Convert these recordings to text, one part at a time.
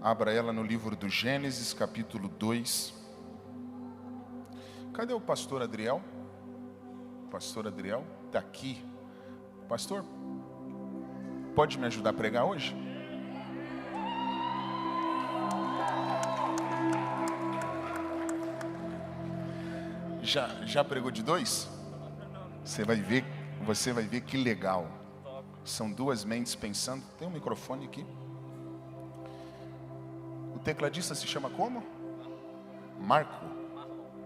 Abra ela no livro do Gênesis, capítulo 2. Cadê o pastor Adriel? Pastor Adriel está aqui. Pastor, pode me ajudar a pregar hoje? Já pregou de 2? Você vai ver que legal. São duas mentes pensando. Tem um microfone aqui. O tecladista se chama como?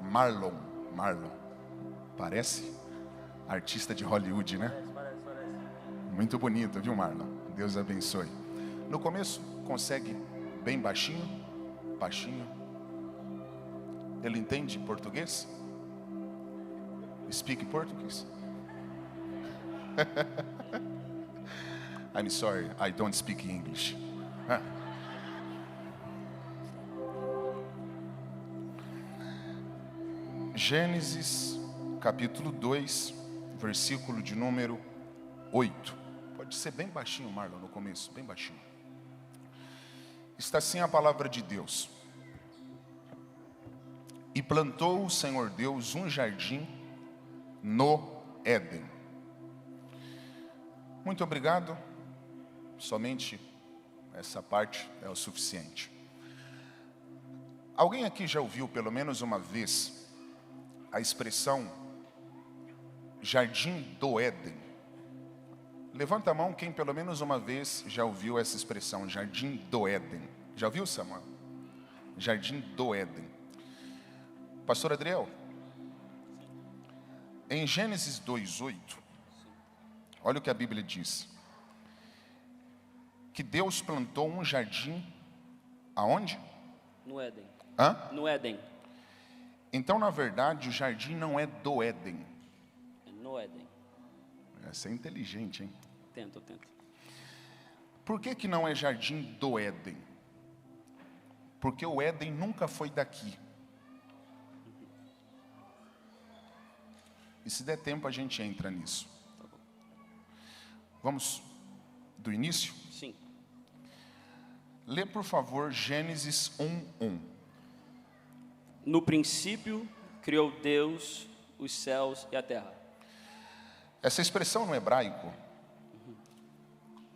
Marlon. Parece artista de Hollywood, né? Parece. Muito bonito, viu, Marlon? Deus abençoe. No começo, consegue bem baixinho. Ele entende português? Speak Portuguese? I'm sorry, I don't speak English. Gênesis, capítulo 2, versículo de número 8. Pode ser bem baixinho, Marlon, no começo, bem baixinho. Está assim a palavra de Deus. E plantou o Senhor Deus um jardim no Éden. Muito obrigado. Somente essa parte é o suficiente. Alguém aqui já ouviu pelo menos uma vez a expressão Jardim do Éden? Levanta a mão quem pelo menos uma vez já ouviu essa expressão, Jardim do Éden. Já ouviu, Samuel? Jardim do Éden. Pastor Adriel, em Gênesis 2:8, olha o que a Bíblia diz. Que Deus plantou um jardim, aonde? No Éden. Hã? No Éden. Então, na verdade, o jardim não é do Éden. É no Éden. Essa é inteligente, hein? Tento. Por que não é jardim do Éden? Porque o Éden nunca foi daqui. E se der tempo, a gente entra nisso. Tá bom. Vamos do início? Sim. Lê, por favor, Gênesis 1:1. No princípio, criou Deus os céus e a terra. Essa expressão no hebraico,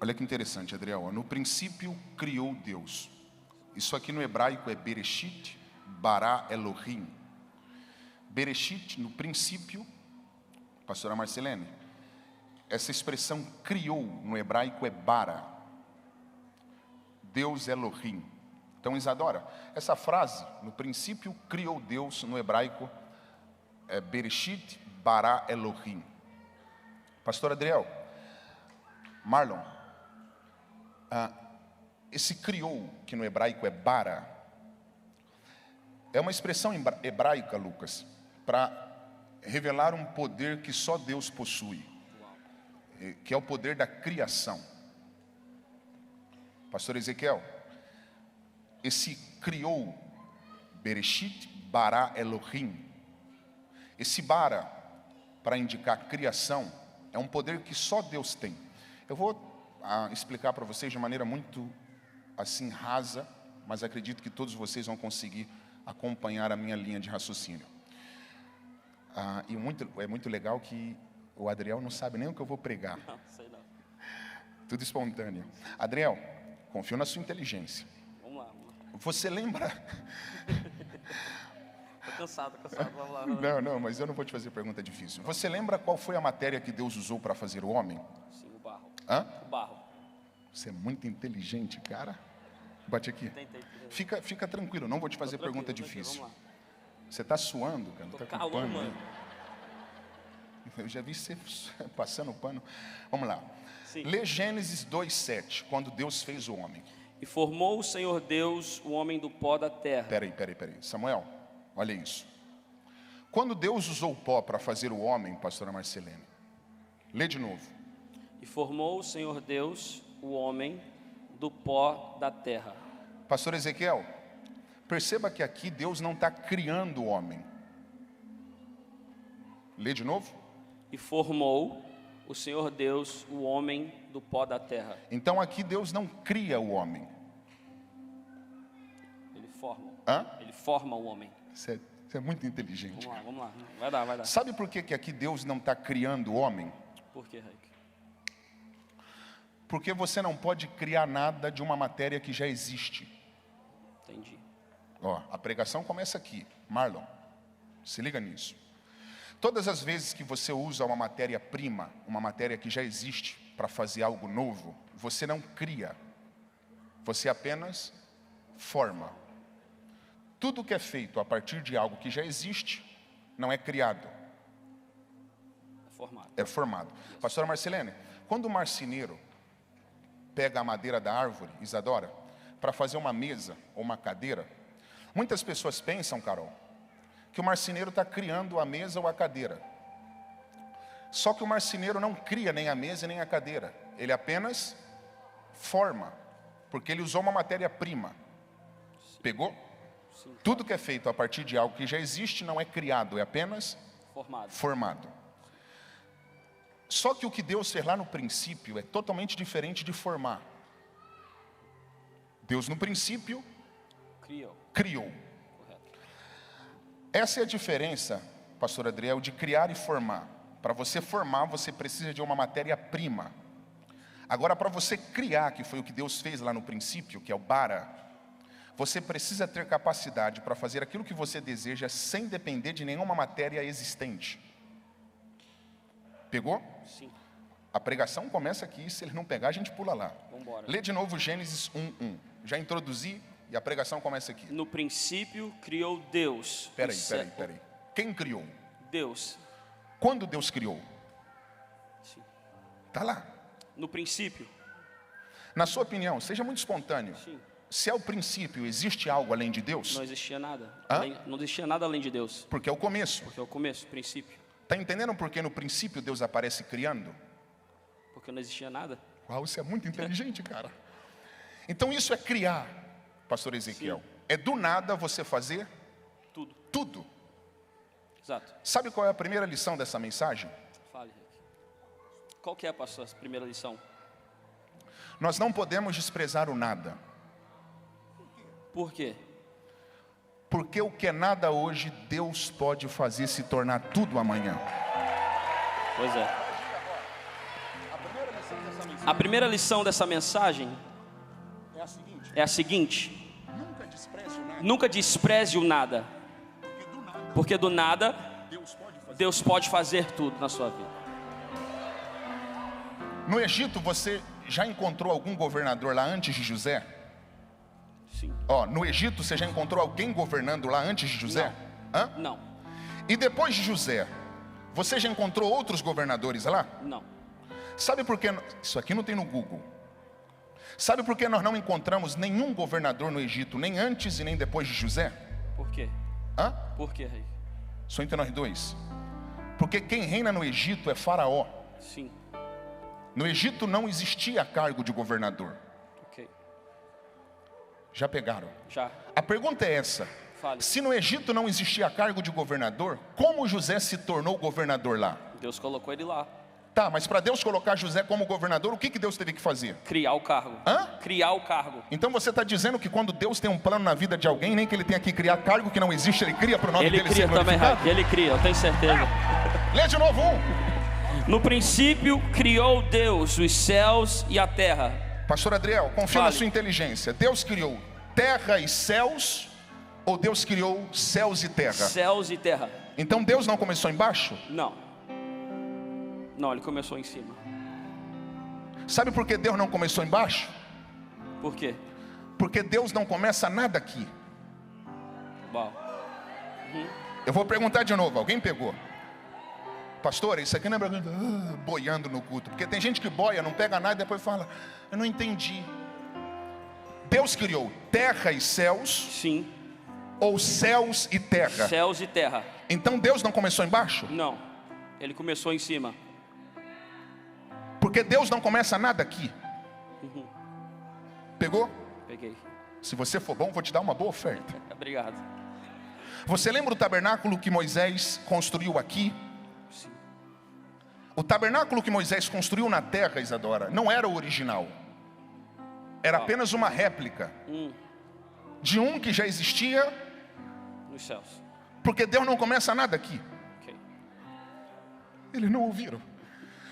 olha que interessante, Adriel. No princípio, criou Deus. Isso aqui no hebraico é Bereshit, Bara Elohim. Bereshit, no princípio, pastora Marcelene, essa expressão criou no hebraico é Bara. Deus Elohim. Então, Isadora, essa frase, no princípio criou Deus, no hebraico é Bereshit, Bara Elohim. Pastor Adriel, Marlon, esse criou, que no hebraico é Bara, é uma expressão hebraica, Lucas, para revelar um poder que só Deus possui, que é o poder da criação. Pastor Ezequiel, esse criou, Bereshit, Bara Elohim, esse Bara, para indicar criação, é um poder que só Deus tem. Eu vou explicar para vocês de maneira muito assim rasa, mas acredito que todos vocês vão conseguir acompanhar a minha linha de raciocínio. É muito legal que o Adriel não sabe nem o que eu vou pregar. Não, sei não. Tudo espontâneo. Adriel, confio na sua inteligência. Vamos lá. Você lembra? Tô cansado. Vamos lá. Não, mas eu não vou te fazer pergunta difícil. Você lembra qual foi a matéria que Deus usou para fazer o homem? Sim, o barro. Hã? O barro. Você é muito inteligente, cara. Bate aqui. Tentei. Fica tranquilo, não vou te fazer pergunta difícil. Vamos lá. Você está suando, cara. Tô Tá com calor, pano, mano. né? Eu já vi você passando pano. Vamos lá. Sim. Lê Gênesis 2:7, quando Deus fez o homem. E formou o Senhor Deus o homem do pó da terra. Peraí. Samuel, olha isso. Quando Deus usou o pó para fazer o homem, pastora Marcelene, lê de novo. E formou o Senhor Deus o homem do pó da terra. Pastor Ezequiel, perceba que aqui Deus não está criando o homem. Lê de novo. E formou o Senhor Deus o homem do pó da terra. Então aqui Deus não cria o homem. forma. Hã? Ele forma o homem. Você é muito inteligente. Vamos lá. Vai dar. Sabe por que aqui Deus não está criando o homem? Por que, Rick? Porque você não pode criar nada de uma matéria que já existe. Entendi. Ó, a pregação começa aqui. Marlon, se liga nisso. Todas as vezes que você usa uma matéria-prima, uma matéria que já existe, para fazer algo novo, você não cria. Você apenas forma. Tudo que é feito a partir de algo que já existe, não é criado. É formado. É formado. Pastora Marcelene, quando o marceneiro pega a madeira da árvore, Isadora, para fazer uma mesa ou uma cadeira, muitas pessoas pensam, Carol, que o marceneiro está criando a mesa ou a cadeira. Só que o marceneiro não cria nem a mesa nem a cadeira. Ele apenas forma, porque ele usou uma matéria-prima. Pegou? Sim. Tudo que é feito a partir de algo que já existe não é criado, é apenas formado. Só que o que Deus fez lá no princípio é totalmente diferente de formar. Deus no princípio criou. Correto. Essa é a diferença, pastor Adriel, de criar e formar. Para você formar, você precisa de uma matéria-prima. Agora, para você criar, que foi o que Deus fez lá no princípio, que é o bara, você precisa ter capacidade para fazer aquilo que você deseja sem depender de nenhuma matéria existente. Pegou? Sim. A pregação começa aqui, se ele não pegar, a gente pula lá. Vambora. Lê de novo Gênesis 1:1. Já introduzi e a pregação começa aqui. No princípio criou Deus. Peraí. Quem criou? Deus. Quando Deus criou? Sim. Está lá. No princípio. Na sua opinião, seja muito espontâneo. Sim. Se é o princípio, existe algo além de Deus? Não existia nada. Hã? Não existia nada além de Deus. Porque é o começo. Porque é o começo, o princípio. Está entendendo por que no princípio Deus aparece criando? Porque não existia nada. Uau, você é muito inteligente, cara. Então isso é criar, pastor Ezequiel. Sim. É do nada você fazer tudo. Exato. Sabe qual é a primeira lição dessa mensagem? Fale, Rick. Qual que é a sua primeira lição? Nós não podemos desprezar o nada. Por quê? Porque o que é nada hoje, Deus pode fazer se tornar tudo amanhã. Pois é. A primeira lição dessa mensagem é a seguinte: nunca despreze o nada. Porque do nada, Deus pode fazer tudo na sua vida. No Egito, você já encontrou algum governador lá antes de José? Sim. No Egito, você já encontrou alguém governando lá antes de José? Hã? Não. E depois de José, você já encontrou outros governadores lá? Não. Sabe por que? Isso aqui não tem no Google. Sabe por que nós não encontramos nenhum governador no Egito, nem antes e nem depois de José? Por quê? Hã? Por quê, Rick? Só entre nós dois. Porque quem reina no Egito é Faraó. Sim. No Egito não existia cargo de governador. Ok. Já pegaram? Já. A pergunta é essa. Fale. Se no Egito não existia cargo de governador, como José se tornou governador lá? Deus colocou ele lá. Tá, mas para Deus colocar José como governador, o que Deus teve que fazer? Criar o cargo. Hã? Criar o cargo. Então você está dizendo que quando Deus tem um plano na vida de alguém, nem que ele tenha que criar cargo que não existe, ele cria para o nome Ele dele cria ser também, glorificado? Rick. Ele cria, eu tenho certeza. Lê de novo No princípio criou Deus os céus e a terra. Pastor Adriel, confia na Fale. sua inteligência. Deus criou terra e céus, ou Deus criou céus e terra? Céus e terra. Então Deus não começou embaixo? Não. Não, ele começou em cima. Sabe por que Deus não começou embaixo? Por quê? Porque Deus não começa nada aqui. Uau. Eu vou perguntar de novo, alguém pegou? Pastor, isso aqui não é boiando no culto. Porque tem gente que boia, não pega nada e depois fala, eu não entendi. Deus criou terra e céus, Sim. ou céus e terra? Céus e terra. Então Deus não começou embaixo? Não. Ele começou em cima. Porque Deus não começa nada aqui. Pegou? Peguei. Se você for bom, vou te dar uma boa oferta. Obrigado. Você lembra o tabernáculo que Moisés construiu aqui? Sim. O tabernáculo que Moisés construiu na terra, Isadora, não era o original. Era apenas uma réplica. de um que já existia nos céus. Porque Deus não começa nada aqui. Ok. Eles não ouviram.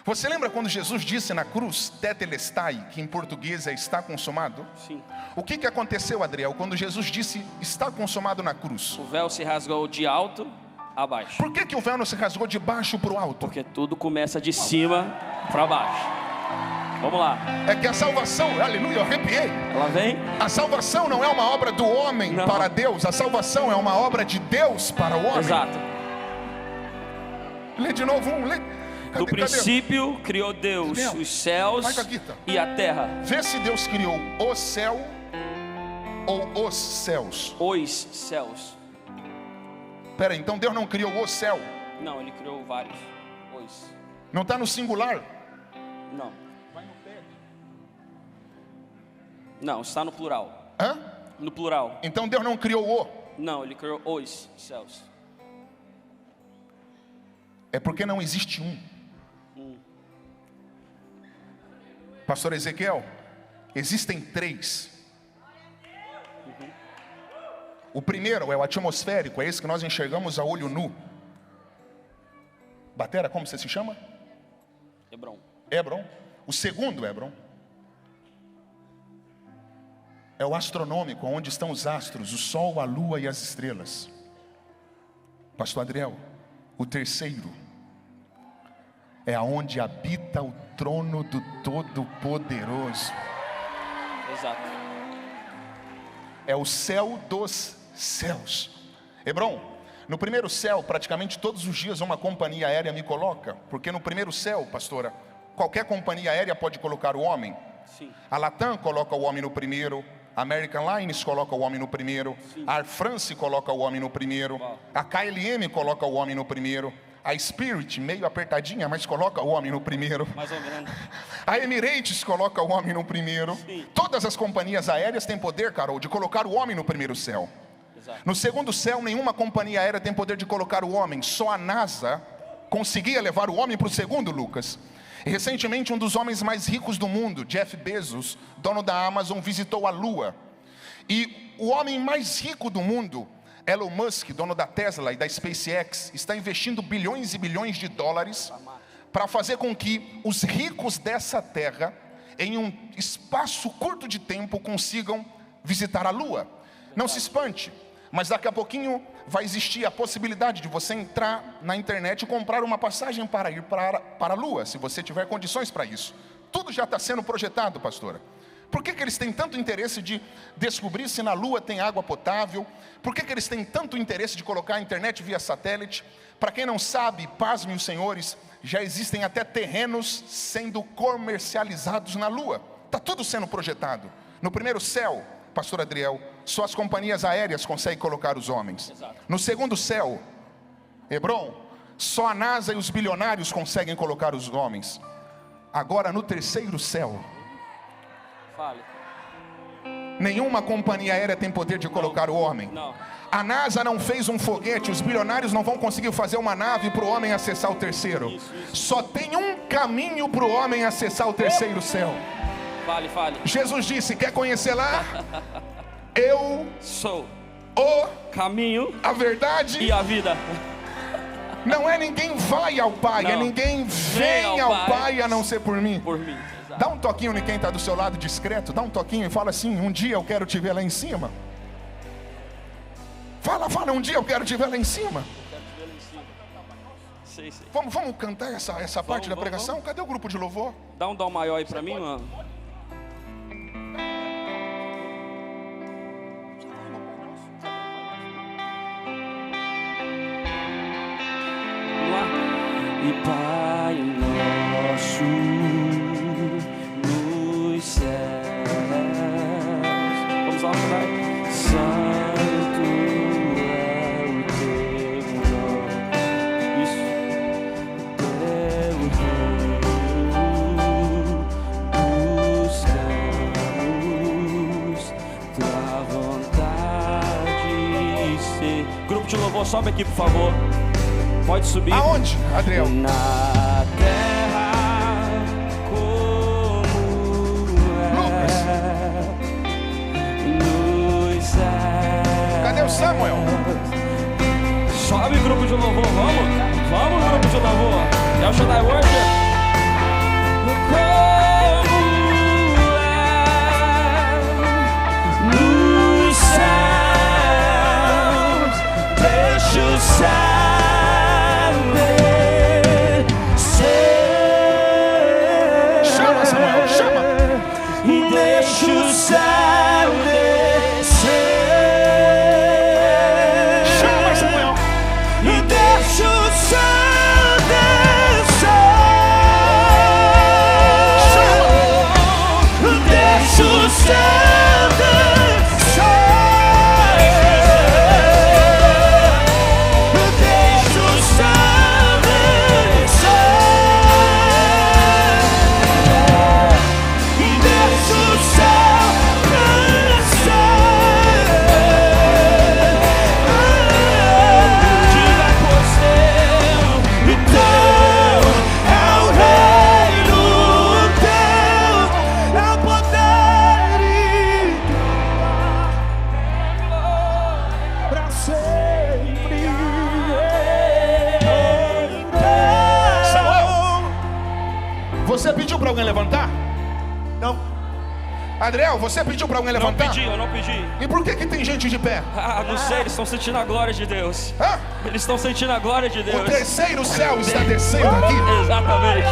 Você lembra quando Jesus disse na cruz, tetelestai, que em português é está consumado? Sim. O que aconteceu, Adriel, quando Jesus disse está consumado na cruz? O véu se rasgou de alto a baixo. Por que o véu não se rasgou de baixo para o alto? Porque tudo começa de cima para baixo. Vamos lá. É que a salvação, aleluia, eu arrepiei. Ela vem. A salvação não é uma obra do homem Não. para Deus. A salvação é uma obra de Deus para o homem. Exato. Lê de novo um, lê. No princípio criou Deus Daniel, os céus vai com a guita. e a terra. Vê se Deus criou o céu ou os céus. Os céus. Pera aí, então Deus não criou o céu. Não, ele criou vários. Os. Não está no singular. Não. Não, está no plural. Hã? No plural. Então Deus não criou o. Não, ele criou os céus. É porque não existe um. Pastor Ezequiel, existem três. O primeiro é o atmosférico, é esse que nós enxergamos a olho nu. Batera, como você se chama? Hebron. Hebron. O segundo, Hebron, é o astronômico, onde estão os astros, o sol, a lua e as estrelas. Pastor Adriel, o terceiro é aonde habita o trono do Todo-Poderoso. Exato. É o céu dos céus. Hebron, no primeiro céu, praticamente todos os dias uma companhia aérea me coloca, porque no primeiro céu, pastora, qualquer companhia aérea pode colocar o homem. Sim. A Latam coloca o homem no primeiro, a American Airlines coloca o homem no primeiro, Sim. a Air France coloca o homem no primeiro, Uau. a KLM coloca o homem no primeiro, a Spirit, meio apertadinha, mas coloca o homem no primeiro. Mais ou menos. A Emirates coloca o homem no primeiro. Sim. Todas as companhias aéreas têm poder, Carol, de colocar o homem no primeiro céu. Exato. No segundo céu, nenhuma companhia aérea tem poder de colocar o homem. Só a NASA conseguia levar o homem para o segundo, Lucas. E recentemente, um dos homens mais ricos do mundo, Jeff Bezos, dono da Amazon, visitou a Lua. E o homem mais rico do mundo, Elon Musk, dono da Tesla e da SpaceX, está investindo bilhões e bilhões de dólares para fazer com que os ricos dessa terra, em um espaço curto de tempo, consigam visitar a Lua. Não se espante, mas daqui a pouquinho vai existir a possibilidade de você entrar na internet e comprar uma passagem para ir para a Lua, se você tiver condições para isso. Tudo já está sendo projetado, pastora. Por que eles têm tanto interesse de descobrir se na Lua tem água potável? Por que eles têm tanto interesse de colocar a internet via satélite? Para quem não sabe, pasmem os senhores, já existem até terrenos sendo comercializados na Lua. Está tudo sendo projetado. No primeiro céu, pastor Adriel, só as companhias aéreas conseguem colocar os homens. Exato. No segundo céu, Hebron, só a NASA e os bilionários conseguem colocar os homens. Agora no terceiro céu, Fale. nenhuma companhia aérea tem poder de colocar o homem. Não. A NASA não fez um foguete, os bilionários não vão conseguir fazer uma nave para o homem acessar o terceiro. Isso. Só tem um caminho para o homem acessar o terceiro céu. Fale, fale. Jesus disse, quer conhecer lá? Eu, Sou o, caminho a verdade. e a vida. Não é ninguém vai ao Pai, Não. é ninguém vem ao Pai a não ser por mim. Por mim. Exato. Dá um toquinho em quem está do seu lado discreto, dá um toquinho e fala assim, um dia eu quero te ver lá em cima. Fala, um dia eu quero te ver lá em cima. Quero te ver lá em cima. Sei. Vamos cantar essa parte da pregação? vamos. Cadê o grupo de louvor? Dá um dó maior aí pra mim, mano. Vamos lá. E Pai nosso nos céus. Vamos lá, vai. Santo é o teu nome. Isso. Teu reino. Buscamos tua vontade ser. Grupo de louvor, sobe aqui, por favor. Pode subir. Aonde, Adriel? Na terra como Lucas. é nos céus. Samuel. Sobe grupo de louvor, vamos grupo de louvor. El Shaddai Worship. Nos céus, deixa o céu. Chama, Samuel, chama. E deixa o céu descer. Chama, Samuel. E deixa o céu descer. Chama. Deixa o céu descer. Deixa o céu descer. E deixa o céu descer. Diga por seu, e teu é o reino, teu é o poder e para sempre. Samuel, você pediu para alguém levantar? Não. Adriel, você pediu para alguém Eu levantar? não pedi. E por que tem gente de pé? Ah, não sei, eles estão sentindo a glória de Deus. Hã? Eles estão sentindo a glória de O Deus. terceiro céu está descendo aqui. Exatamente.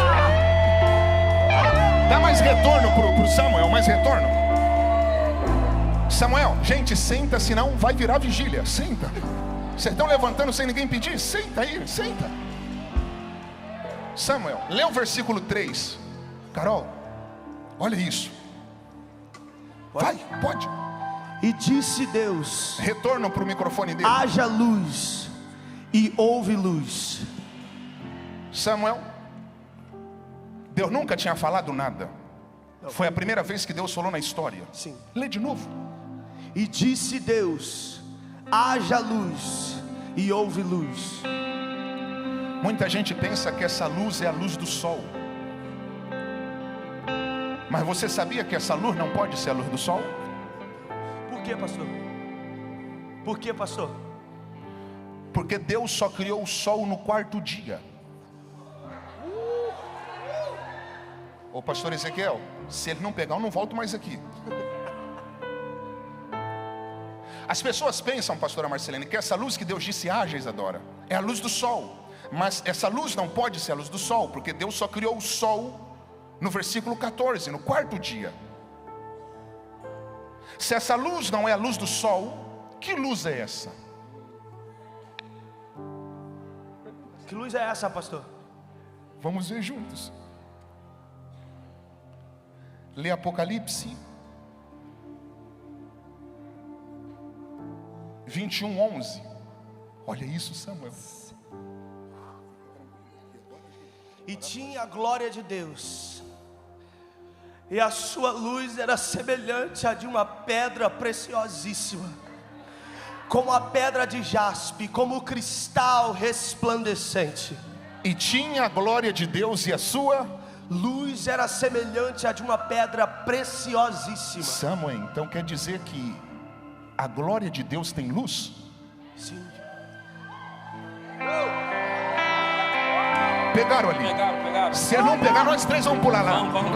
Dá mais retorno pro Samuel, mais retorno. Samuel, gente, senta, senão vai virar vigília. Senta. Vocês estão levantando sem ninguém pedir? Senta aí, senta. Samuel, lê o versículo 3. Carol, olha isso. Vai, pode. E disse Deus: Retorno pro microfone dele. haja luz, e houve luz. Samuel, Deus nunca tinha falado nada. Foi a primeira vez que Deus falou na história. Sim. Lê de novo. E disse Deus: haja luz, e houve luz. Muita gente pensa que essa luz é a luz do sol. Mas você sabia que essa luz não pode ser a luz do sol? Por que, pastor? Por que, pastor? Porque Deus só criou o sol no quarto dia. Ô pastor Ezequiel, se ele não pegar eu não volto mais aqui. As pessoas pensam, pastora Marcelene, que essa luz que Deus disse haja, Isadora, é a luz do sol. Mas essa luz não pode ser a luz do sol, porque Deus só criou o sol no versículo 14, no quarto dia. Se essa luz não é a luz do sol, que luz é essa? Que luz é essa, pastor? Vamos ver juntos. Lê Apocalipse 21:11. Olha isso, Samuel. E tinha a glória de Deus, e a sua luz era semelhante à de uma pedra preciosíssima, como a pedra de jaspe, como o cristal resplandecente. E tinha a glória de Deus e a sua luz era semelhante à de uma pedra preciosíssima. Samuel, então quer dizer que a glória de Deus tem luz? Sim. Pegaram ali. Pegaram. Se ele não pegar, nós três vamos pular lá. Vamos.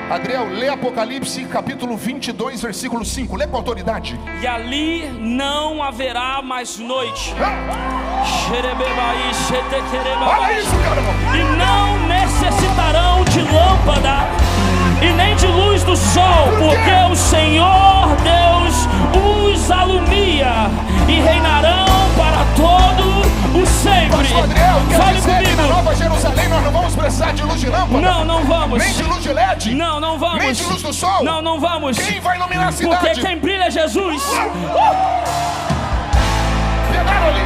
Adriel, lê Apocalipse capítulo 22, versículo 5. Lê com autoridade. E ali não haverá mais noite. Olha isso, cara. E não necessitarão de lâmpada e nem de luz do sol, porque o Senhor Deus os alumia e reinarão para todo o sempre. Pastor Adriel, quer Fale dizer que na comigo. Nova Jerusalém nós não vamos precisar de luz de lâmpada? Não vamos. Nem de luz de LED? Não vamos. Nem de luz do sol? Não vamos. Quem vai iluminar a cidade? Porque quem brilha é Jesus. Pegaram ali.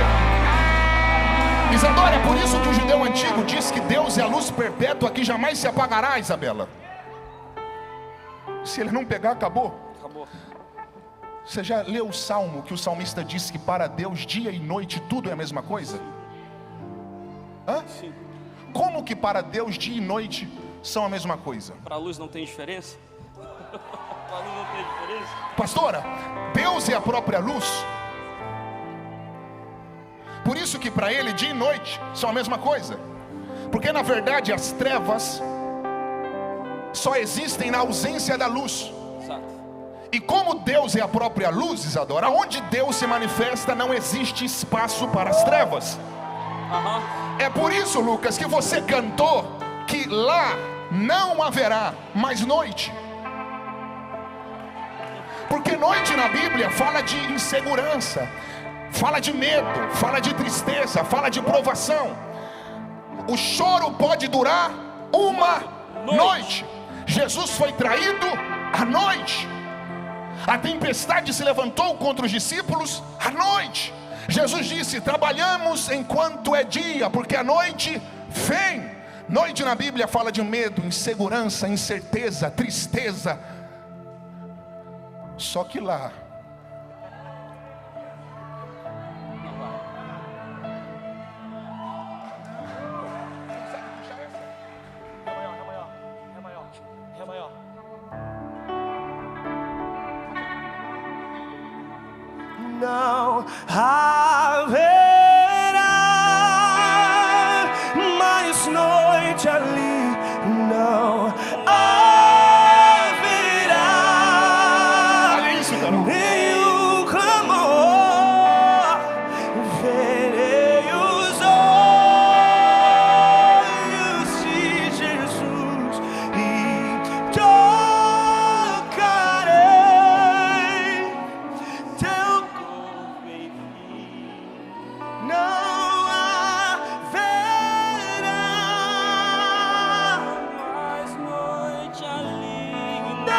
Isadora, é por isso que o judeu antigo diz que Deus é a luz perpétua que jamais se apagará, Isabela. Se ele não pegar, acabou. Você já leu o salmo que o salmista diz que para Deus dia e noite tudo é a mesma coisa? Hã? Sim. Como que para Deus dia e noite são a mesma coisa? Para a luz não tem diferença? Para a luz não tem diferença? Pastora, Deus é a própria luz? Por isso que para ele dia e noite são a mesma coisa. Porque na verdade as trevas só existem na ausência da luz. E como Deus é a própria luz, Isadora, onde Deus se manifesta não existe espaço para as trevas. É por isso, Lucas, que você cantou que lá não haverá mais noite. Porque noite na Bíblia fala de insegurança, fala de medo, fala de tristeza, fala de provação. O choro pode durar uma noite. Jesus foi traído à noite. A tempestade se levantou contra os discípulos à noite. Jesus disse: trabalhamos enquanto é dia, porque a noite vem. Noite na Bíblia fala de medo, insegurança, incerteza, tristeza. Só que lá não haverá mais noite ali, não haverá nenhum clamor. Verei os olhos de Jesus e tocarei teu corpo, enfim. Não haverá mais noite ali, não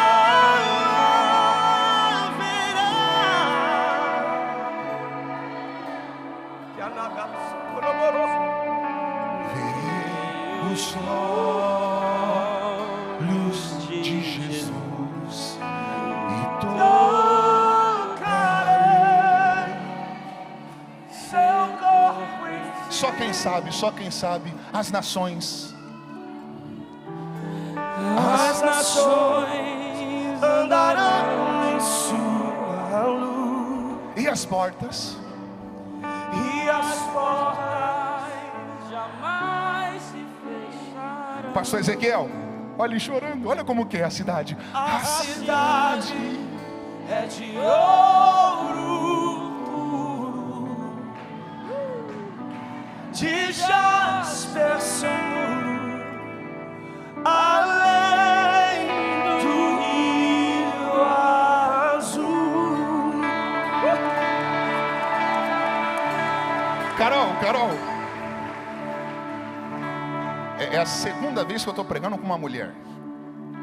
haverá. Que verei os olhos de Jesus e tocarei seu corpo, enfim. só quem sabe, as nações As nações andarão em sua luz, e as portas e as portas jamais se fecharão. Pastor Ezequiel, olha ele chorando, olha como que é a cidade. A cidade é de ouro puro, de jaspe sonoro, além do rio azul. Carol, é a segunda vez que eu estou pregando com uma mulher.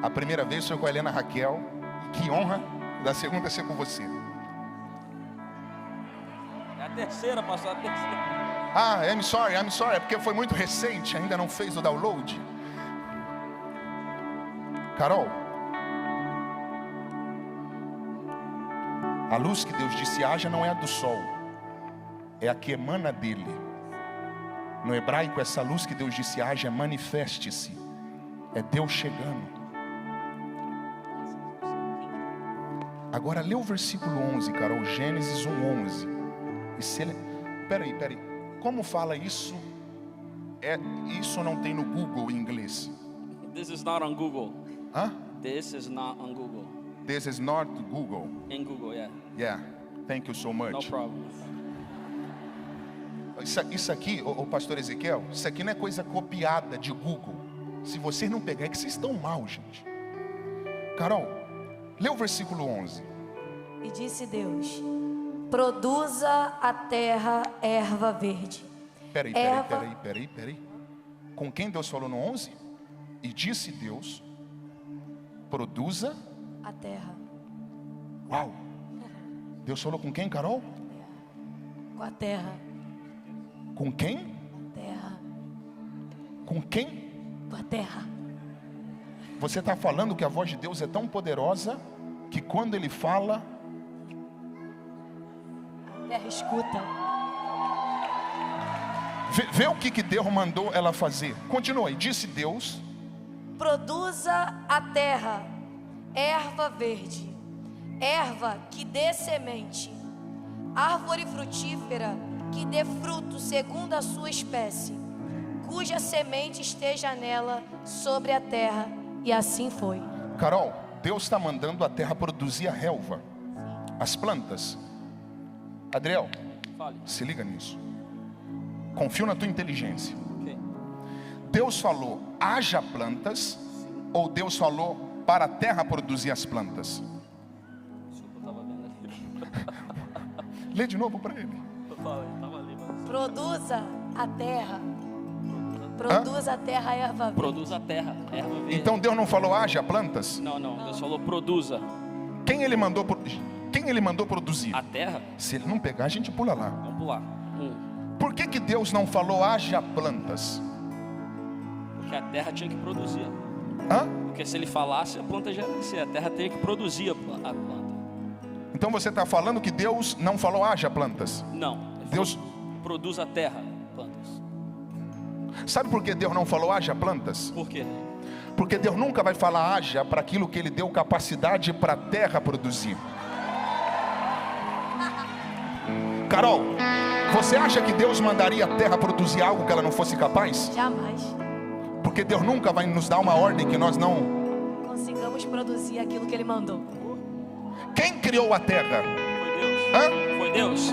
A primeira vez foi com a Helena Raquel. Que honra. Da segunda ser com você. É a terceira, pastor, a terceira. Ah, I'm sorry, é porque foi muito recente, ainda não fez o download. Carol, a luz que Deus disse haja não é a do sol, é a que emana dele. No hebraico, essa luz que Deus disse haja, manifeste-se. É Deus chegando. Agora lê o versículo 11, Carol, Gênesis 1:11. E se ele... Peraí. Como fala isso? Isso não tem no Google em inglês. This is not on Google. Hã? This is not on Google. This is not Google. In Google, yeah. Yeah, thank you so No much. problem. Isso aqui, o pastor Ezequiel, isso aqui não é coisa copiada de Google. Se vocês não pegarem, é que vocês estão mal, gente. Carol, lê o versículo 11. E disse Deus: produza a terra erva verde. Peraí. Com quem Deus falou no 11? E disse Deus: produza A terra. Uau! Deus falou com quem, Carol? Com a terra. Com quem? Terra. Com quem? Com a terra. Você está falando que a voz de Deus é tão poderosa que quando Ele fala, A terra escuta. vê o que Deus mandou ela fazer. Continua aí. Disse Deus: Produza a terra erva verde, erva que dê semente, árvore frutífera que dê fruto segundo a sua espécie, cuja semente esteja nela sobre a terra. E assim foi. Carol, Deus está mandando a terra produzir a relva, as plantas. Adriel, Fale. se liga nisso. Confio na tua inteligência. Ok. Deus falou, haja plantas, ou Deus falou para a terra produzir as plantas? Isso que eu estava vendo ali. Lê de novo para ele. Eu estava ali, mas... Produza a terra. Produz a terra a erva verde. Produz a terra, erva verde. Então Deus não falou haja plantas? Não, Deus falou produza. Quem ele mandou produzir? A terra? Se ele não pegar, a gente pula lá. Vamos pular. Por que Deus não falou haja plantas? Porque a terra tinha que produzir. Hã? Porque se ele falasse, a planta já ia nascer. A terra tem que produzir a planta. Então você está falando que Deus não falou haja plantas? Não. Deus Produz a terra, plantas. Sabe por que Deus não falou haja plantas? Por quê? Porque Deus nunca vai falar haja para aquilo que Ele deu capacidade para a terra produzir. Carol, você acha que Deus mandaria a terra produzir algo que ela não fosse capaz? Jamais Porque Deus nunca vai nos dar uma ordem que nós não... consigamos produzir aquilo que Ele mandou. Quem criou a terra? Foi Deus. Hã? Foi Deus.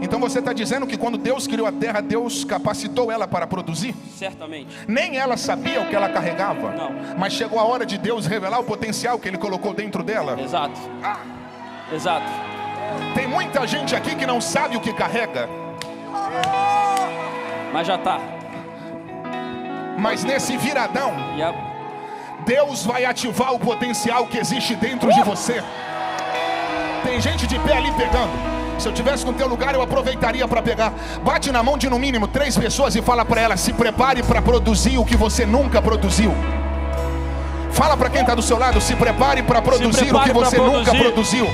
Então você está dizendo que quando Deus criou a terra, Deus capacitou ela para produzir? Certamente. Nem ela sabia o que ela carregava. Não. Mas chegou a hora de Deus revelar o potencial que Ele colocou dentro dela. Exato. Exato. Tem muita gente aqui que não sabe o que carrega. Mas já está. Mas nesse viradão, Deus vai ativar o potencial que existe dentro de você. Tem gente de pé ali pegando. Se eu estivesse no teu lugar, eu aproveitaria para pegar. Bate na mão de no mínimo 3 pessoas e fala para elas: se prepare para produzir o que você nunca produziu. Fala para quem está do seu lado: se prepare para produzir o que você nunca produziu.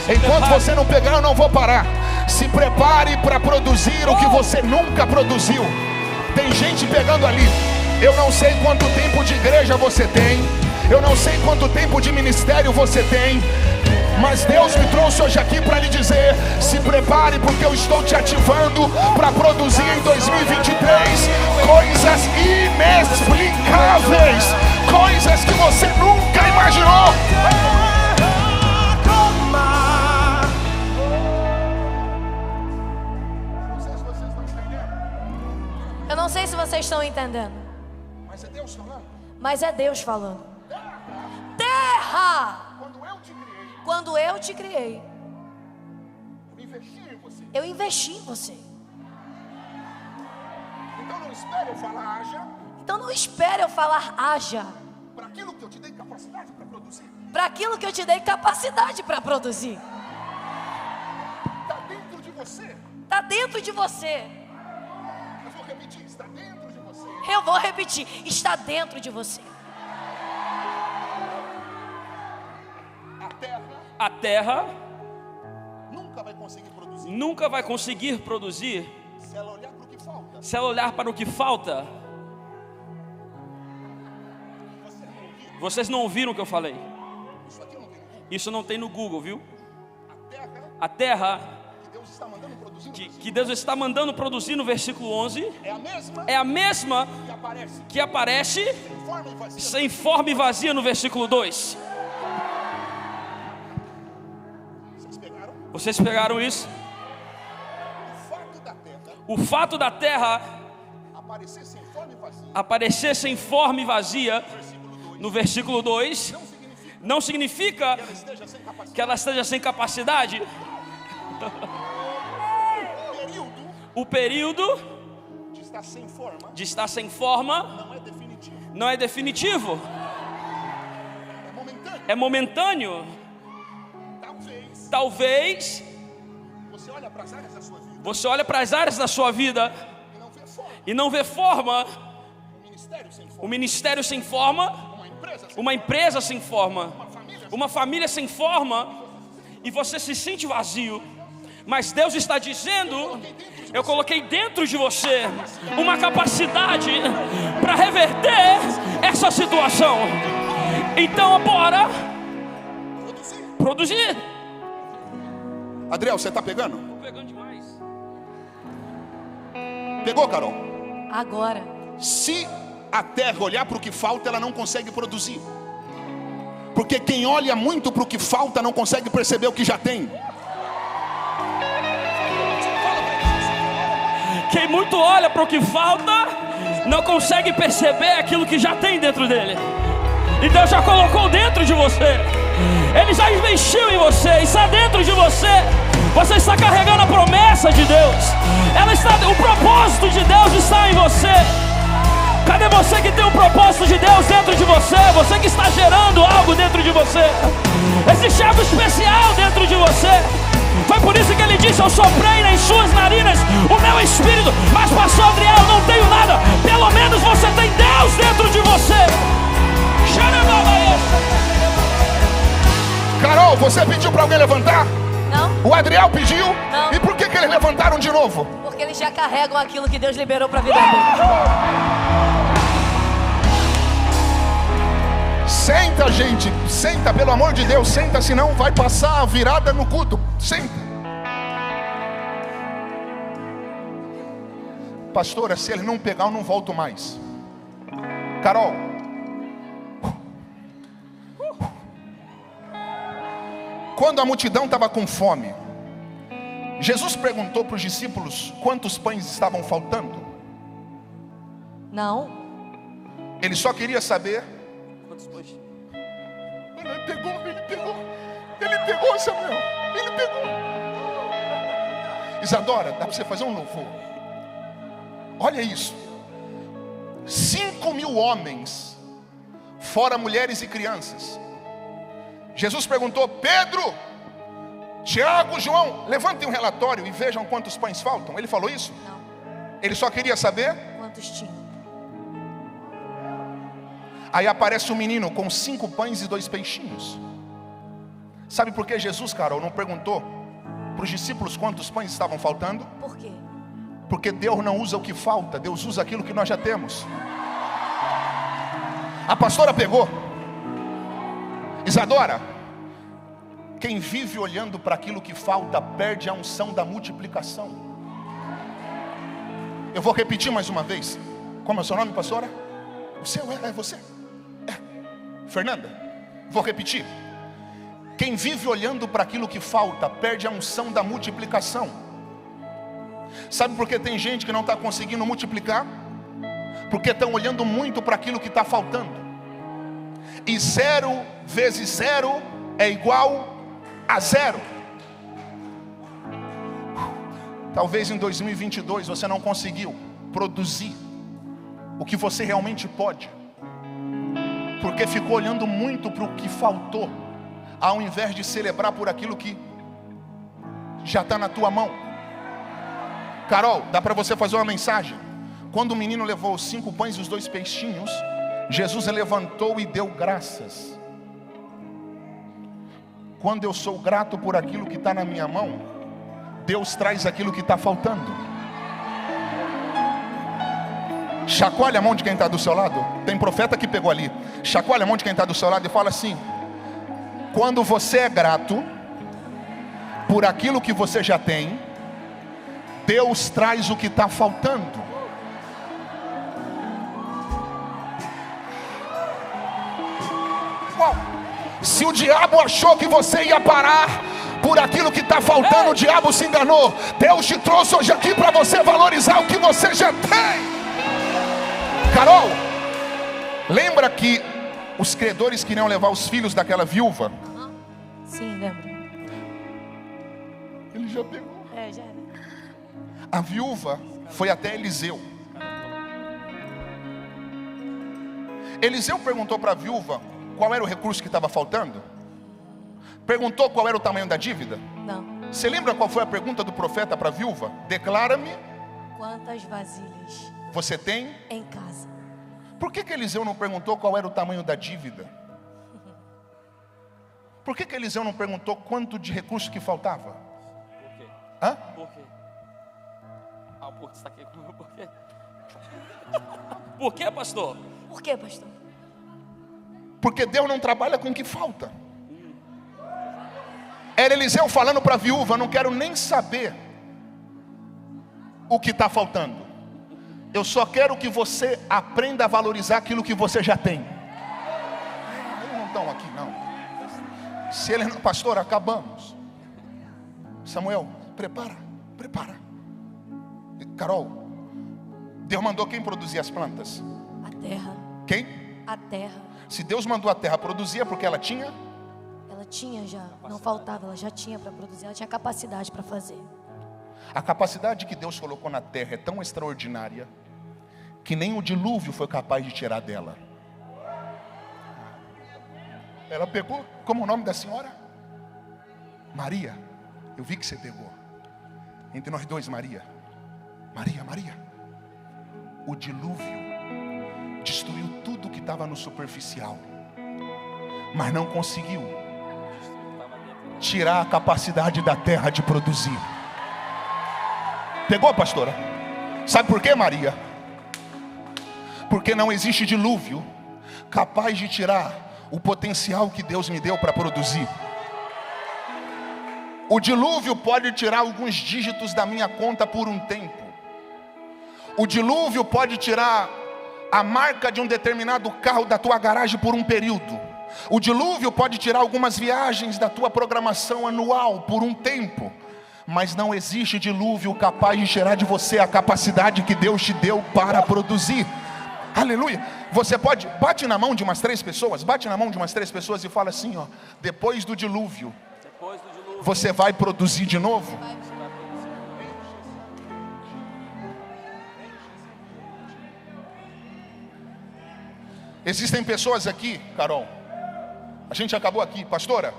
Enquanto você não pegar, eu não vou parar. Se prepare para produzir o que você nunca produziu. Tem gente pegando ali. Eu não sei quanto tempo de igreja você tem, eu não sei quanto tempo de ministério você tem, mas Deus me trouxe hoje aqui para lhe dizer: se prepare, porque eu estou te ativando para produzir em 2023 coisas inexplicáveis, coisas que você nunca imaginou. Eu não sei se vocês estão entendendo, Mas é Deus falando. mas é Deus falando. Terra! Quando eu te criei, eu investi em você. Então não espere eu falar haja Então não espere eu falar haja para aquilo que eu te dei capacidade para produzir. para aquilo que eu te dei capacidade para produzir. Está dentro de você. Está dentro de você. Eu vou repetir: está dentro de você. Eu vou repetir: está dentro de você. A terra Nunca vai conseguir produzir nunca vai conseguir produzir se ela olhar para o que falta. se ela olhar para o que falta. Vocês não ouviram o que eu falei? Isso aqui não tem. Isso não tem no Google, viu? A terra A terra que Deus está mandando produzir que Deus está mandando produzir no versículo 11 é a mesma é a mesma que aparece que aparece em forma e vazia. sem forma e vazia no versículo 2. Vocês pegaram isso? O fato da terra O fato da terra aparecer sem forma e vazia, aparecer sem forma e vazia no versículo 2 não significa que ela esteja sem capacidade. O período de estar sem forma de estar sem forma não é definitivo. não é definitivo, É momentâneo. é momentâneo. Talvez Talvez você olhe para as áreas da sua vida e não vê forma, o ministério sem forma, o ministério sem forma, uma empresa sem forma, uma empresa sem forma, uma família sem forma, e você se sente vazio. Mas Deus está dizendo: eu coloquei dentro de você uma capacidade para reverter essa situação. Então bora produzir. Adriel, você está pegando? Estou pegando demais. Pegou, Carol? Agora. Se a terra olhar para o que falta, ela não consegue produzir. Porque quem olha muito para o que falta não consegue perceber o que já tem. Quem muito olha para o que falta não consegue perceber aquilo que já tem dentro dele. E Deus já colocou dentro de você. Ele já investiu em você, está dentro de você. Você está carregando a promessa de Deus. O propósito de Deus está em você. Cadê você que tem o propósito de Deus dentro de você? Você que está gerando algo dentro de você. Existe algo especial dentro de você. Foi por isso que ele disse: eu soprei nas suas narinas o meu espírito. Mas pastor Adriel, eu não tenho nada. Pelo menos você tem Deus dentro de você. Carol, você pediu para alguém levantar? Não. O Adriel pediu? Não. E por que eles levantaram de novo? Porque eles já carregam aquilo que Deus liberou para a vida deles. Senta, gente, senta, pelo amor de Deus, senta, senão vai passar a virada no culto. Senta. Pastora, se ele não pegar, eu não volto mais. Carol. Quando a multidão estava com fome, Jesus perguntou para os discípulos quantos pães estavam faltando. Não. Ele só queria saber. Quantos pães? Ele pegou, Samuel. Ele pegou. Isadora, dá para você fazer um louvor? Olha isso. 5.000 homens, fora mulheres e crianças. Jesus perguntou: Pedro, Tiago, João, levantem um relatório e vejam quantos pães faltam. Ele falou isso? Não. Ele só queria saber Quantos tinham? Aí aparece um menino com 5 pães e 2 peixinhos. Sabe por que Jesus, Carol, não perguntou para os discípulos quantos pães estavam faltando? Por quê? Porque Deus não usa o que falta, Deus usa aquilo que nós já temos. A pastora pegou. Isadora, quem vive olhando para aquilo que falta perde a unção da multiplicação. Eu vou repetir mais uma vez. Como é o seu nome, pastora? O seu é você? É. Fernanda, vou repetir. Quem vive olhando para aquilo que falta perde a unção da multiplicação. Sabe por que tem gente que não está conseguindo multiplicar? Porque estão olhando muito para aquilo que está faltando. E 0 vezes 0 é igual a 0. Talvez em 2022 você não conseguiu produzir o que você realmente pode, porque ficou olhando muito para o que faltou, ao invés de celebrar por aquilo que já está na tua mão. Carol, dá para você fazer uma mensagem? Quando o menino levou os 5 pães e os 2 peixinhos, Jesus levantou e deu graças. Quando eu sou grato por aquilo que está na minha mão, Deus traz aquilo que está faltando. Chacoalha a mão de quem está do seu lado. Tem profeta que pegou ali. Chacoalha a mão de quem está do seu lado e fala assim: quando você é grato por aquilo que você já tem, Deus traz o que está faltando. Uau. Se o diabo achou que você ia parar por aquilo que está faltando, o diabo se enganou. Deus te trouxe hoje aqui para você valorizar o que você já tem. Carol, lembra que os credores queriam levar os filhos daquela viúva? Sim, lembro. Ele já pegou. Já. A viúva foi até Eliseu. Eliseu perguntou para a viúva qual era o recurso que estava faltando. Perguntou qual era o tamanho da dívida. Não. Você lembra qual foi a pergunta do profeta para a viúva? Declara-me Quantas vasilhas você tem em casa? Por que Eliseu não perguntou qual era o tamanho da dívida? Por que Eliseu não perguntou quanto de recurso que faltava? Por quê? Hã? Por quê? Ah, por que está aqui? Por quê? Por quê, pastor? Por quê, pastor? Porque Deus não trabalha com o que falta. Era Eliseu falando para a viúva: não quero nem saber o que está faltando. Eu só quero que você aprenda a valorizar aquilo que você já tem. Eles não estão aqui, não. Se ele não, pastor, acabamos. Samuel, prepara. Carol, Deus mandou quem produzir as plantas? A terra. Quem? A terra. Se Deus mandou a terra produzir, é porque ela tinha? Ela tinha já, não faltava, ela já tinha para produzir, ela tinha capacidade para fazer. A capacidade que Deus colocou na terra é tão extraordinária que nem o dilúvio foi capaz de tirar dela. Ela pegou, como o nome da senhora? Maria. Eu vi que você pegou. Entre nós dois, Maria. Maria. O dilúvio destruiu tudo que estava no superficial, mas não conseguiu tirar a capacidade da terra de produzir. Pegou, pastora? Sabe por quê, Maria? Porque não existe dilúvio capaz de tirar o potencial que Deus me deu para produzir. O dilúvio pode tirar alguns dígitos da minha conta por um tempo. O dilúvio pode tirar a marca de um determinado carro da tua garagem por um período. O dilúvio pode tirar algumas viagens da tua programação anual por um tempo. Mas não existe dilúvio capaz de tirar de você a capacidade que Deus te deu para produzir. Aleluia. Você pode, bate na mão de umas 3 pessoas, e fala assim, ó: depois do dilúvio, você vai produzir de novo? Existem pessoas aqui, Carol, a gente acabou aqui, pastora,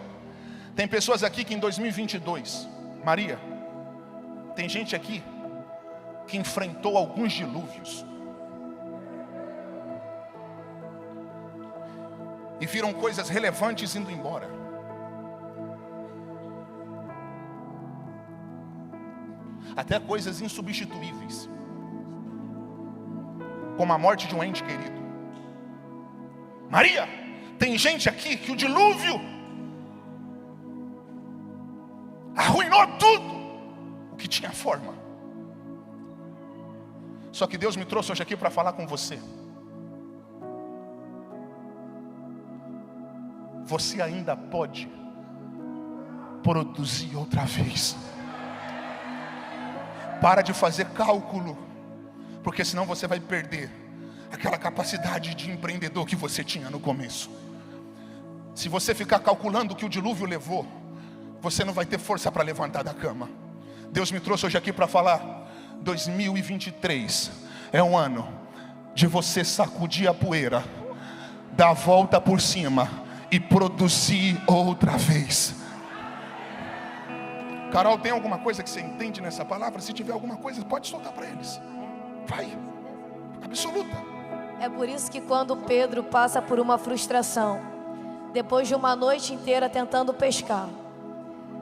tem pessoas aqui que em 2022, Maria, tem gente aqui que enfrentou alguns dilúvios e viram coisas relevantes indo embora. Até coisas insubstituíveis, como a morte de um ente querido. Maria, tem gente aqui que o dilúvio arruinou tudo o que tinha forma. Só que Deus me trouxe hoje aqui para falar com você. Você ainda pode produzir outra vez. Para de fazer cálculo, porque senão você vai perder aquela capacidade de empreendedor que você tinha no começo. Se você ficar calculando o que o dilúvio levou, você não vai ter força para levantar da cama. Deus me trouxe hoje aqui para falar: 2023 é um ano de você sacudir a poeira, dar a volta por cima e produzir outra vez. Carol, tem alguma coisa que você entende nessa palavra? Se tiver alguma coisa, pode soltar para eles. Vai, absoluta. É por isso que quando Pedro passa por uma frustração, depois de uma noite inteira tentando pescar,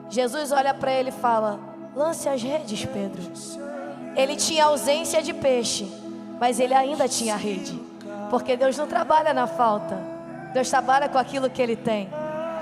Jesus olha para ele e fala: lance as redes, Pedro. Ele tinha ausência de peixe, mas ele ainda tinha rede, porque Deus não trabalha na falta, Deus trabalha com aquilo que Ele tem.